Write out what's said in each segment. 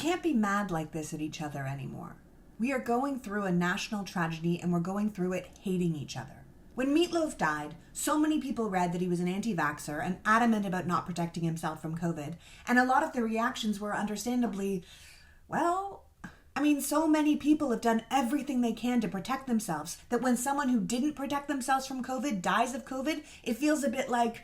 can't be mad like this at each other anymore. We are going through a national tragedy and we're going through it hating each other. When Meatloaf died, so many people read that he was an anti-vaxxer and adamant about not protecting himself from COVID, and a lot of the reactions were understandably, so many people have done everything they can to protect themselves that when someone who didn't protect themselves from COVID dies of COVID, it feels a bit like,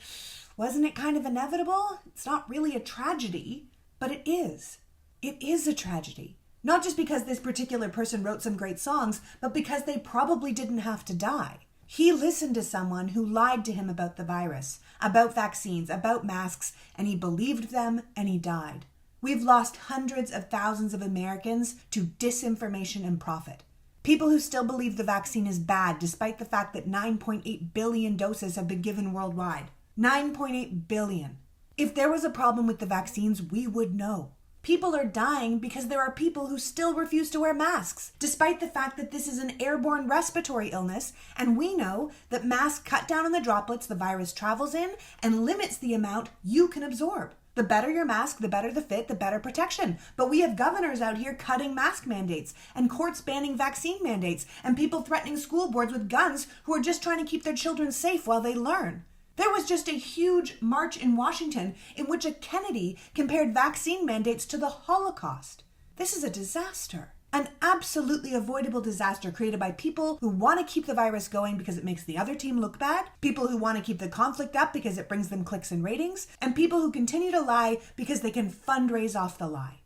wasn't it kind of inevitable? It's not really a tragedy, but it is. It is a tragedy. Not just because this particular person wrote some great songs, but because they probably didn't have to die. He listened to someone who lied to him about the virus, about vaccines, about masks, and he believed them and he died. We've lost hundreds of thousands of Americans to disinformation and profit. People who still believe the vaccine is bad despite the fact that 9.8 billion doses have been given worldwide. 9.8 billion. If there was a problem with the vaccines, we would know. People are dying because there are people who still refuse to wear masks, despite the fact that this is an airborne respiratory illness, and we know that masks cut down on the droplets the virus travels in and limits the amount you can absorb. The better your mask, the better the fit, the better protection. But we have governors out here cutting mask mandates and courts banning vaccine mandates and people threatening school boards with guns who are just trying to keep their children safe while they learn. There was just a huge march in Washington in which a Kennedy compared vaccine mandates to the Holocaust. This is a disaster. An absolutely avoidable disaster created by people who want to keep the virus going because it makes the other team look bad, people who want to keep the conflict up because it brings them clicks and ratings, and people who continue to lie because they can fundraise off the lie.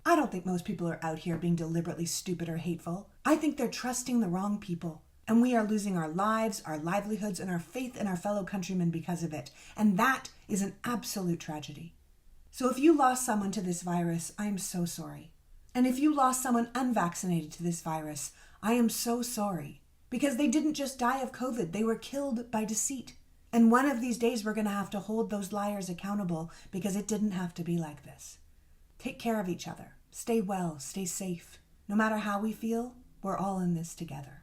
I don't think most people are out here being deliberately stupid or hateful. I think they're trusting the wrong people. And we are losing our lives, our livelihoods, and our faith in our fellow countrymen because of it. And that is an absolute tragedy. So if you lost someone to this virus, I am so sorry. And if you lost someone unvaccinated to this virus, I am so sorry. Because they didn't just die of COVID, they were killed by deceit. And one of these days we're going to have to hold those liars accountable because it didn't have to be like this. Take care of each other. Stay well, stay safe. No matter how we feel, we're all in this together.